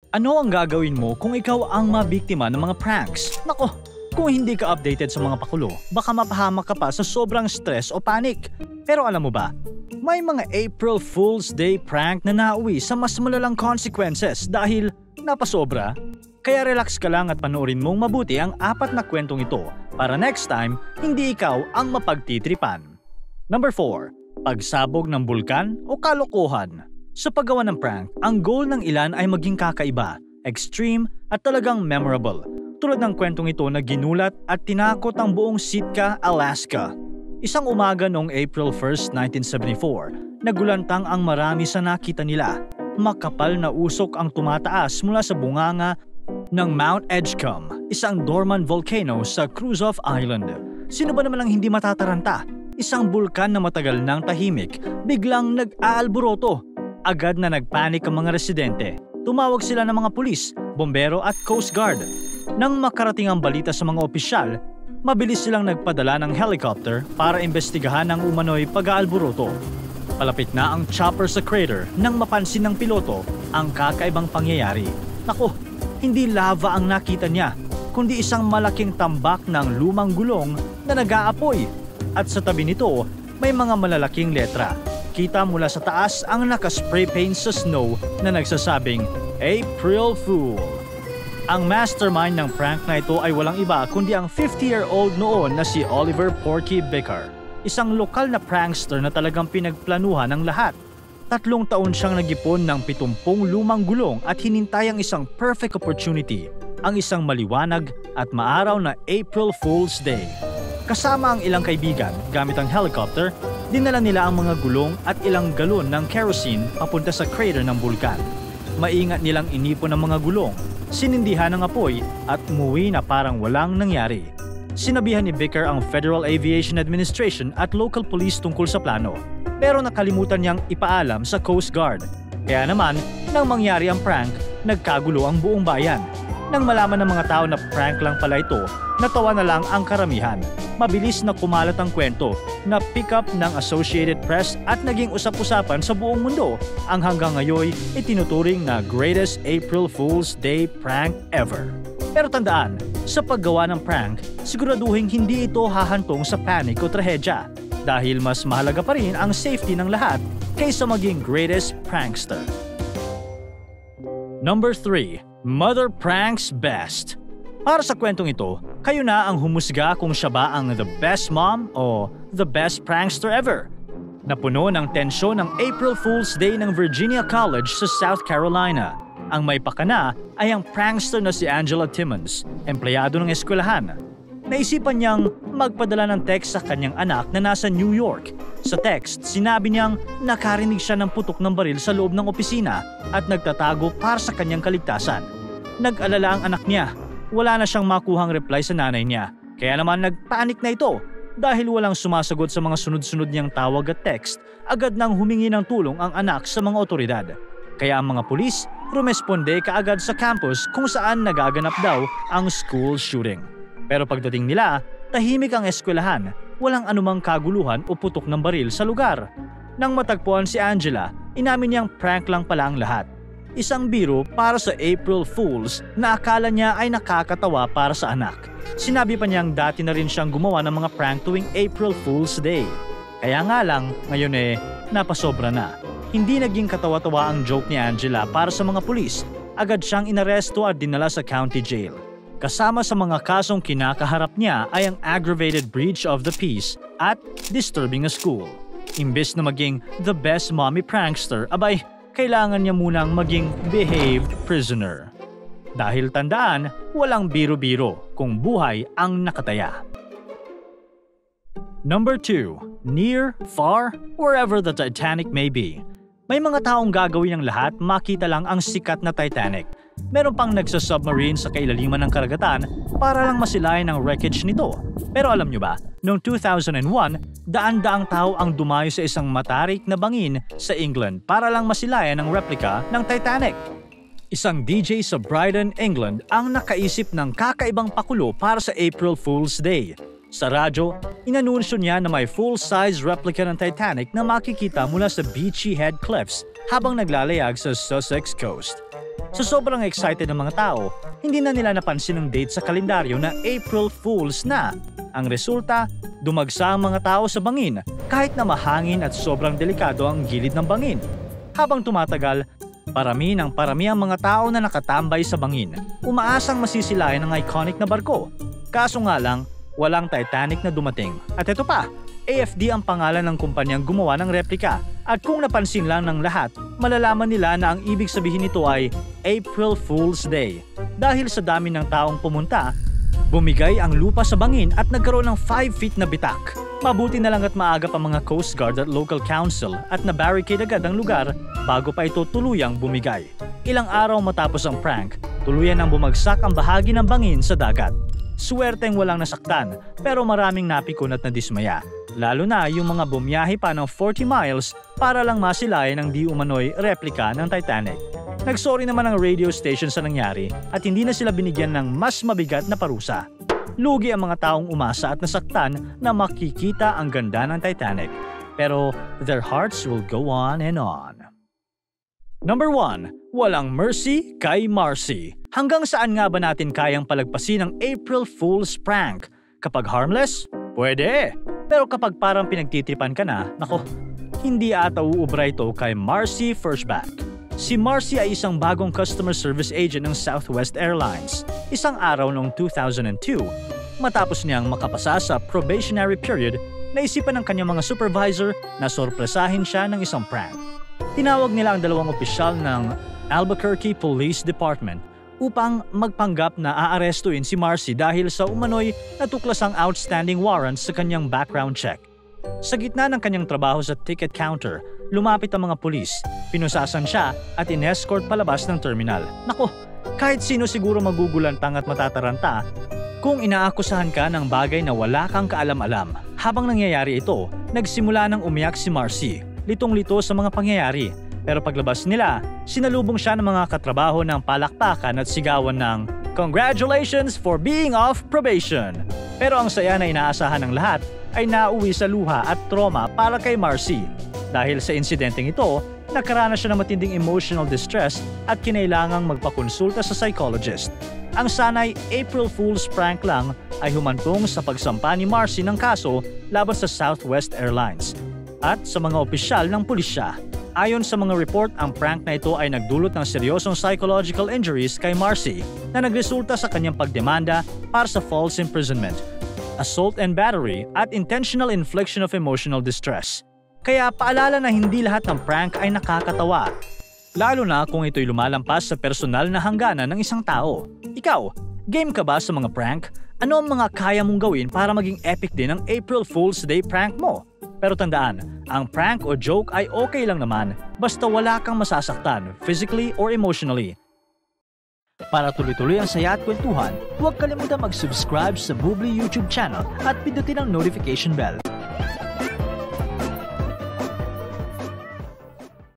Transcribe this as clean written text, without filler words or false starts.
Ano ang gagawin mo kung ikaw ang mabiktima ng mga pranks? Nako, kung hindi ka updated sa mga pakulo, baka mapahamak ka pa sa sobrang stress o panic. Pero alam mo ba, may mga April Fool's Day prank na nauwi sa mas malalang consequences dahil napasobra. Kaya relax ka lang at panoorin mong mabuti ang 4 na kwentong ito para next time, hindi ikaw ang mapagtitripan. Number 4. Pagsabog ng bulkan o kalokohan. Sa paggawa ng prank, ang goal ng ilan ay maging kakaiba, extreme at talagang memorable. Tulad ng kwentong ito na ginulat at tinakot ang buong Sitka, Alaska. Isang umaga noong April 1, 1974, nagulantang ang marami sa nakita nila. Makapal na usok ang tumataas mula sa bunganga ng Mount Edgecumbe, isang dormant volcano sa Kruzof Island. Sino ba naman ang hindi matataranta? Isang bulkan na matagal nang tahimik, biglang nag-aalboroto. Agad na nagpanik ang mga residente. Tumawag sila ng mga pulis, bombero at Coast Guard. Nang makarating ang balita sa mga opisyal, mabilis silang nagpadala ng helicopter para imbestigahan ang umano'y pag-aalboroto. Palapit na ang chopper sa crater nang mapansin ng piloto ang kakaibang pangyayari. Naku, hindi lava ang nakita niya, kundi isang malaking tambak ng lumang gulong na nag-aapoy. At sa tabi nito, may mga malalaking letra. Kita mula sa taas ang nakaspray paint sa snow na nagsasabing, April Fool. Ang mastermind ng prank na ito ay walang iba kundi ang 50-year-old noon na si Oliver Porky Bicker. Isang lokal na prankster na talagang pinagplanuhan ng lahat. 3 taon siyang nag-ipon ng 70 lumang gulong at hinintay ang isang perfect opportunity, ang isang maliwanag at maaraw na April Fool's Day. Kasama ang ilang kaibigan, gamit ang helicopter, dinala nila ang mga gulong at ilang galon ng kerosene papunta sa crater ng bulkan. Maingat nilang inipon ang mga gulong, sinindihan ang apoy at umuwi na parang walang nangyari. Sinabihan ni Bicker ang Federal Aviation Administration at local police tungkol sa plano, pero nakalimutan niyang ipaalam sa Coast Guard. Kaya naman, nang mangyari ang prank, nagkagulo ang buong bayan. Nang malaman ng mga tao na prank lang pala ito, natawa na lang ang karamihan. Mabilis na kumalat ang kwento na pick up ng Associated Press at naging usap-usapan sa buong mundo ang hanggang ngayon itinuturing na greatest April Fool's Day prank ever. Pero tandaan, sa paggawa ng prank, siguraduhin hindi ito hahantong sa panic o trahedya dahil mas mahalaga pa rin ang safety ng lahat kaysa maging greatest prankster. Number 3. Mother Pranks Best. Para sa kwentong ito, kayo na ang humusga kung siya ba ang the best mom o the best prankster ever. Napuno ng tensyon ng April Fool's Day ng Virginia College sa South Carolina. Ang may pakana ay ang prankster na si Angela Timmons, empleyado ng eskwelahan. Naisipan niyang magpadala ng text sa kanyang anak na nasa New York. Sa text, sinabi niyang nakarinig siya ng putok ng baril sa loob ng opisina at nagtatago para sa kanyang kaligtasan. Nag-alala ang anak niya. Wala na siyang makuhang reply sa nanay niya. Kaya naman nagpanik na ito. Dahil walang sumasagot sa mga sunod-sunod niyang tawag at text, agad nang humingi ng tulong ang anak sa mga otoridad. Kaya ang mga pulis rumesponde kaagad sa campus kung saan nagaganap daw ang school shooting. Pero pagdating nila, tahimik ang eskwelahan, walang anumang kaguluhan o putok ng baril sa lugar. Nang matagpuan si Angela, inamin niyang prank lang pala ang lahat. Isang biro para sa April Fools na akala niya ay nakakatawa para sa anak. Sinabi pa niyang dati na rin siyang gumawa ng mga prank tuwing April Fool's Day. Kaya nga lang, ngayon napasobra na. Hindi naging katawa-tawa ang joke ni Angela para sa mga pulis. Agad siyang inaresto at dinala sa county jail. Kasama sa mga kasong kinakaharap niya ay ang aggravated breach of the peace at disturbing a school. Imbes na maging the best mommy prankster, abay, kailangan niya munang maging behaved prisoner. Dahil tandaan, walang biro-biro kung buhay ang nakataya. Number 2. Near, far, wherever the Titanic may be. May mga taong gagawin ng lahat makita lang ang sikat na Titanic. Meron pang nagsasubmarine sa kailaliman ng karagatan para lang masilayan ang wreckage nito. Pero alam nyo ba, noong 2001, daan-daang tao ang dumayo sa isang matarik na bangin sa England para lang masilayan ang replika ng Titanic. Isang DJ sa Brighton, England ang nakaisip ng kakaibang pakulo para sa April Fool's Day. Sa radyo, inanunsyo niya na may full-size replica ng Titanic na makikita mula sa Beachy Head Cliffs habang naglalayag sa Sussex Coast. Sa sobrang excited ng mga tao, hindi na nila napansin ang date sa kalendaryo na April Fools na. Ang resulta, dumagsa ang mga tao sa bangin kahit na mahangin at sobrang delikado ang gilid ng bangin. Habang tumatagal, parami ang mga tao na nakatambay sa bangin, umaasang masisilayan ang iconic na barko. Kaso nga lang, walang Titanic na dumating. At ito pa, AFD ang pangalan ng kumpanyang gumawa ng replika. At kung napansin lang ng lahat, malalaman nila na ang ibig sabihin nito ay April Fool's Day. Dahil sa dami ng taong pumunta, bumigay ang lupa sa bangin at nagkaroon ng 5 feet na bitak. Mabuti na lang at maaga pa mga Coast Guard at local council at na-barricade agad ang lugar bago pa ito tuluyang bumigay. Ilang araw matapos ang prank, tuluyan nang bumagsak ang bahagi ng bangin sa dagat. Swerteng walang nasaktan pero maraming napikon at nadismaya. Lalo na yung mga bumiyahe pa ng 40 miles para lang masilayan ng di umano'y replika ng Titanic. Nagsorry naman ang radio station sa nangyari at hindi na sila binigyan ng mas mabigat na parusa. Lugi ang mga taong umasa at nasaktan na makikita ang ganda ng Titanic. Pero their hearts will go on and on. Number 1. Walang mercy kay Marcy. Hanggang saan nga ba natin kayang palagpasin ang April Fool's prank? Kapag harmless? Pwede. Pero kapag parang pinagtitipan ka na, nako, hindi ata uubra ito kay Marcy Firstback. Si Marcy ay isang bagong customer service agent ng Southwest Airlines. Isang araw noong 2002, matapos niyang makapasa sa probationary period, naisipan ng kanyang mga supervisor na sorpresahin siya ng isang prank. Tinawag nila ang dalawang opisyal ng Albuquerque Police Department upang magpanggap na aarestuin si Marcy dahil sa umano'y natuklasang outstanding warrants sa kanyang background check. Sa gitna ng kanyang trabaho sa ticket counter, lumapit ang mga pulis, pinusasan siya at in-escort palabas ng terminal. Nako, kahit sino siguro magugulantang at matataranta kung inaakusahan ka ng bagay na wala kang kaalam-alam. Habang nangyayari ito, nagsimula nang umiyak si Marcy, litong-lito sa mga pangyayari. Pero paglabas nila, sinalubong siya ng mga katrabaho ng palakpakan at sigawan ng "Congratulations for being off probation!" Pero ang saya na inaasahan ng lahat ay nauwi sa luha at trauma para kay Marcy. Dahil sa insidenteng ito, nakaranas siya ng matinding emotional distress at kinailangang magpakonsulta sa psychologist. Ang sanay April Fool's prank lang ay humantong sa pagsampa ni Marcy ng kaso laban sa Southwest Airlines at sa mga opisyal ng pulisya. Ayon sa mga report, ang prank na ito ay nagdulot ng seryosong psychological injuries kay Marcy na nagresulta sa kanyang pagdemanda para sa false imprisonment, assault and battery at intentional infliction of emotional distress. Kaya paalala na hindi lahat ng prank ay nakakatawa, lalo na kung ito'y lumalampas sa personal na hangganan ng isang tao. Ikaw, game ka ba sa mga prank? Ano ang mga kaya mong gawin para maging epic din ang April Fool's Day prank mo? Pero tandaan, ang prank o joke ay okay lang naman basta wala kang masasaktan physically or emotionally. Para tuloy-tuloy ang saya at kwentuhan, huwag kalimutan mag-subscribe sa Bubbly YouTube channel at pindutin ang notification bell.